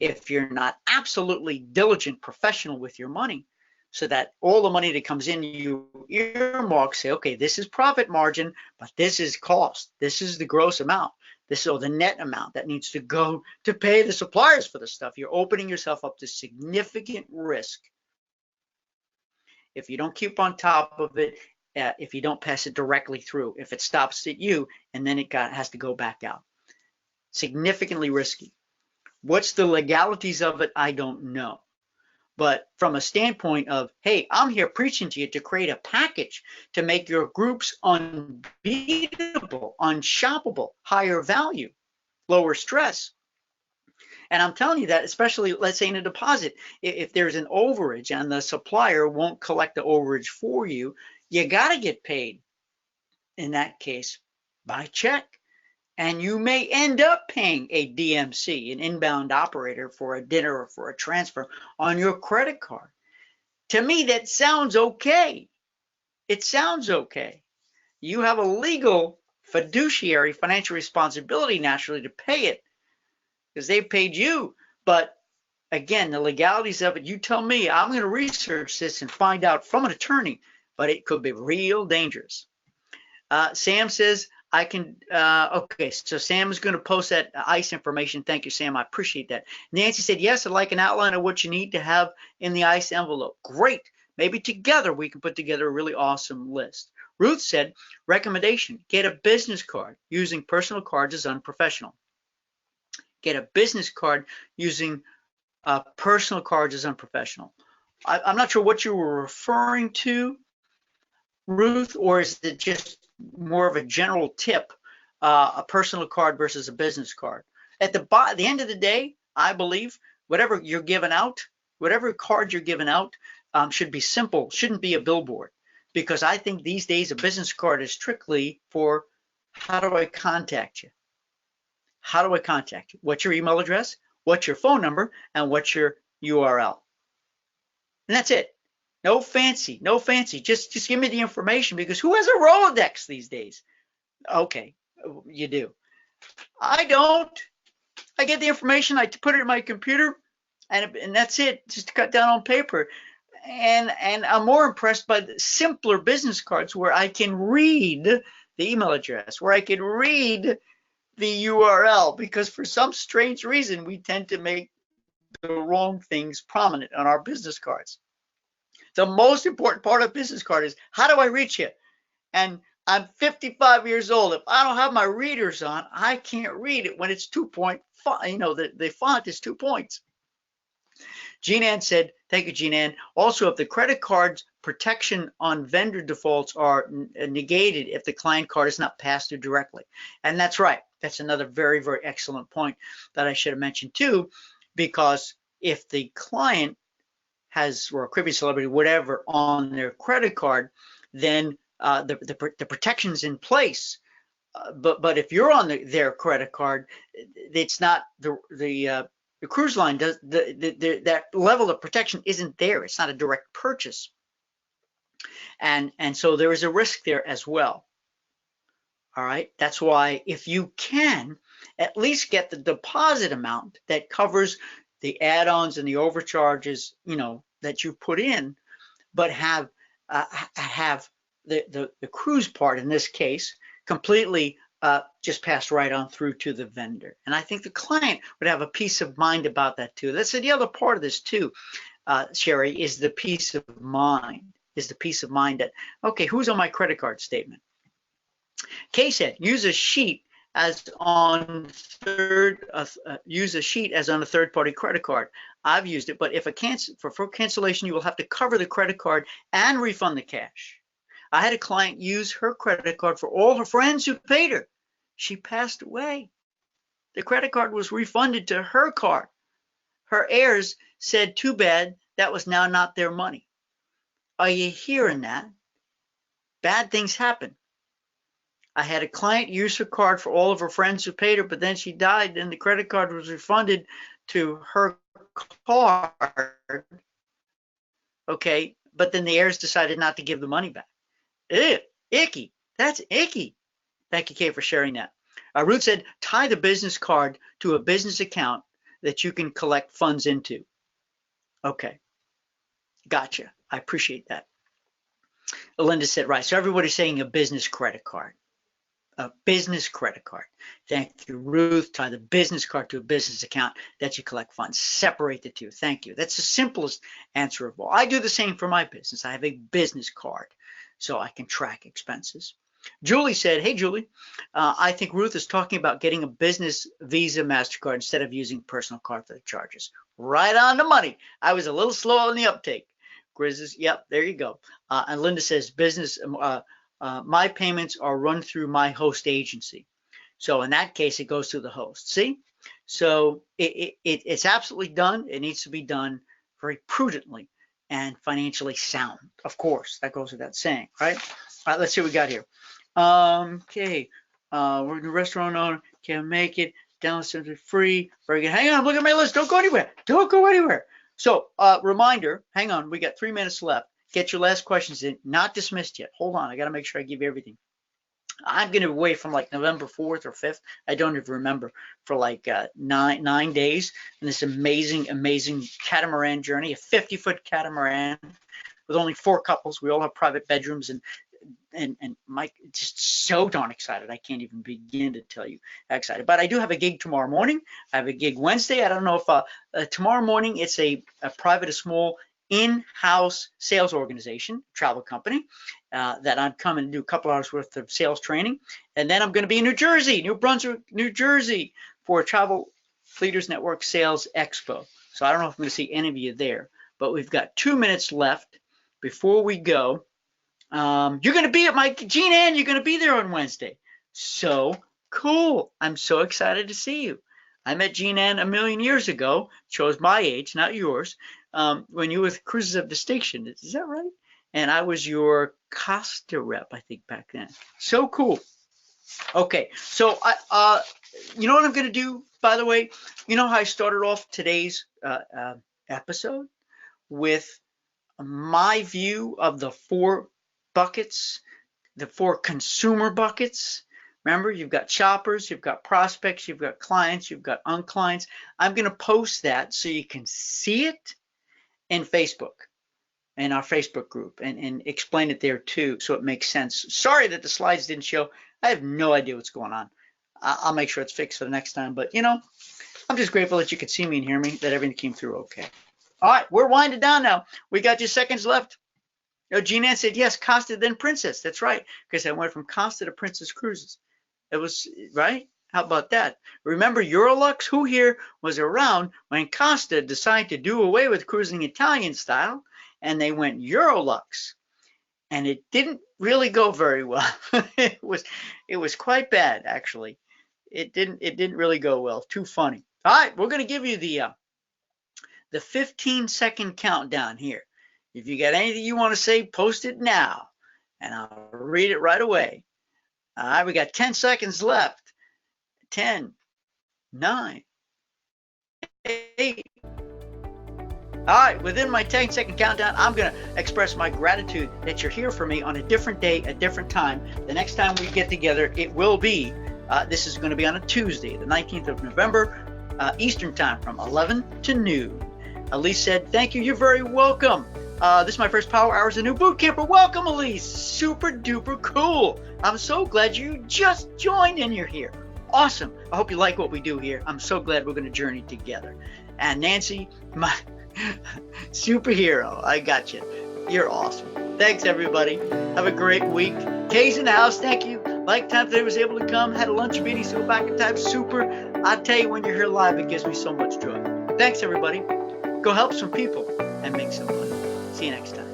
S1: if you're not absolutely diligent professional with your money, so that all the money that comes in, you earmark, say, okay, this is profit margin, but this is cost. This is the gross amount This is the net amount that needs to go to pay the suppliers for the stuff. You're opening yourself up to significant risk if you don't keep on top of it, if you don't pass it directly through, if it stops at you and then it has to go back out. Significantly risky. What's the legalities of it? I don't know. But from a standpoint of, hey, I'm here preaching to you to create a package to make your groups unbeatable, unshoppable, higher value, lower stress. And I'm telling you that, especially, let's say in a deposit, if there's an overage and the supplier won't collect the overage for you, you got to get paid in that case by check. And you may end up paying a DMC, an inbound operator, for a dinner or for a transfer on your credit card. To me, that sounds okay. It sounds okay. You have a legal fiduciary financial responsibility naturally to pay it because they paid you. But again, the legalities of it, you tell me. I'm going to research this and find out from an attorney, but it could be real dangerous. Sam says, I can, okay, so Sam is going to post that I.C.E. information. Thank you, Sam. I appreciate that. Nancy said, yes, I'd like an outline of what you need to have in the I.C.E. envelope. Great. Maybe together we can put together a really awesome list. Ruth said, recommendation, get a business card. Using personal cards is unprofessional. Get a business card. Using personal cards is unprofessional. I'm not sure what you were referring to, Ruth, or is it just more of a general tip, a personal card versus a business card? At the end of the day, I believe whatever you're giving out, whatever card you're giving out, should be simple, shouldn't be a billboard, because I think these days a business card is strictly for how do I contact you? How do I contact you? What's your email address? What's your phone number? And what's your URL? And that's it. No fancy, no fancy. Just give me the information, because who has a Rolodex these days? Okay, you do. I don't. I get the information, I put it in my computer, and that's it. Just cut down on paper. And I'm more impressed by the simpler business cards where I can read the email address, where I can read the URL, because for some strange reason we tend to make the wrong things prominent on our business cards. The most important part of a business card is, how do I reach you? And I'm 55 years old. If I don't have my readers on, I can't read it when it's 2.5. You know, the font is 2 points. Jean Ann said, thank you, Jean Ann. Also, if the credit card's protection on vendor defaults are negated if the client card is not passed through directly. And that's right. That's another very, very excellent point that I should have mentioned too, because if the client has, or a creepy celebrity, whatever, on their credit card, then the protection's in place. But if you're on their credit card, it's not the cruise line does that level of protection isn't there. It's not a direct purchase, and so there is a risk there as well. All right, that's why if you can at least get the deposit amount that covers the add-ons and the overcharges, you know, that you put in, but have the cruise part in this case completely just passed right on through to the vendor. And I think the client would have a peace of mind about that too. That's the other part of this too, Sherry, is the peace of mind. Is the peace of mind that, okay, who's on my credit card statement? Kay said, use a sheet as on use a sheet as on a third-party credit card. I've used it, but if for cancellation, you will have to cover the credit card and refund the cash. I had a client use her credit card for all her friends who paid her. She passed away. The credit card was refunded to her card. Her heirs said, too bad, that was now not their money. Are you hearing that? Bad things happen. I had a client use her card for all of her friends who paid her, but then she died and the credit card was refunded to her card. Okay, but then the heirs decided not to give the money back. Ew, icky. That's icky. Thank you, Kay, for sharing that. Ruth said, tie the business card to a business account that you can collect funds into. Okay, gotcha. I appreciate that. Linda said, right, so everybody's saying a business credit card. a business credit card. Thank you, Ruth. Tie the business card to a business account that you collect funds. Separate the two. Thank you. That's the simplest answer of all. I do the same for my business. I have a business card so I can track expenses. Julie said, hey, Julie, I think Ruth is talking about getting a business Visa MasterCard instead of using personal card for the charges. Right on the money. I was a little slow on the uptake. Grizz, yep, there you go. And Linda says, business, my payments are run through my host agency. So in that case, it goes to the host. See? So it's absolutely done. It needs to be done very prudently and financially sound. Of course, that goes without saying, right? All right, let's see what we got here. Okay, we're in the restaurant owner, can't make it, download something free. Very good. Hang on, look at my list. Don't go anywhere. Don't go anywhere. So, reminder, hang on, we got 3 minutes left. Get your last questions in, not dismissed yet. Hold on, I got to make sure I give you everything. I'm going to be away from like November 4th or 5th. I don't even remember, for like 9 days. And this amazing catamaran journey, a 50-foot catamaran with only 4 couples. We all have private bedrooms, and Mike, just so darn excited. I can't even begin to tell you how excited. But I do have a gig tomorrow morning. I have a gig Wednesday. I don't know if tomorrow morning it's a private, a small in-house sales organization, travel company, that I'm coming to do a couple hours worth of sales training. And then I'm going to be in New Jersey, New Brunswick, New Jersey, for a Travel Leaders Network Sales Expo. So I don't know if I'm going to see any of you there, but we've got 2 minutes left before we go. You're going to be at my Jean Ann, you're going to be there on Wednesday. So cool. I'm so excited to see you. I met Jean Ann a million years ago, chose my age, not yours, when you were with Cruises of Distinction. Is that right? And I was your Costa rep, I think, back then. So cool. Okay, so you know what I'm going to do, by the way? You know how I started off today's episode with my view of the 4 buckets, the 4 consumer buckets. Remember, you've got shoppers, you've got prospects, you've got clients, you've got unclients. I'm going to post that so you can see it in Facebook, in our Facebook group, and explain it there too, so it makes sense. Sorry that the slides didn't show. I have no idea what's going on. I'll make sure it's fixed for the next time. But, you know, I'm just grateful that you could see me and hear me, that everything came through okay. All right, we're winding down now. We got just seconds left. Jean Ann said, yes, Costa, then Princess. That's right, because I went from Costa to Princess Cruises. It was, right? How about that? Remember Eurolux? Who here was around when Costa decided to do away with cruising Italian style, and they went Eurolux? And it didn't really go very well. It was quite bad, actually. It didn't really go well. Too funny. All right, we're going to give you the 15-second countdown here. If you got anything you want to say, post it now, and I'll read it right away. All right, we got 10 seconds left. 10, 9, 8. All right, within my 10-second countdown, I'm going to express my gratitude that you're here for me on a different day, a different time. The next time we get together, it will be, this is going to be on a Tuesday, the 19th of November, Eastern time, from 11 to noon. Elise said, thank you. You're very welcome. This is my first Power Hour as a new boot camper. Welcome, Elise. Super duper cool. I'm so glad you just joined and you're here. Awesome. I hope you like what we do here. I'm so glad we're going to journey together. And Nancy, my superhero, I got you. You're awesome. Thanks, everybody. Have a great week. Kay's in the house. Thank you. Like time today was able to come. Had a lunch meeting, so go back in time. Super. I tell you, when you're here live, it gives me so much joy. Thanks, everybody. Go help some people and make some money. See you next time.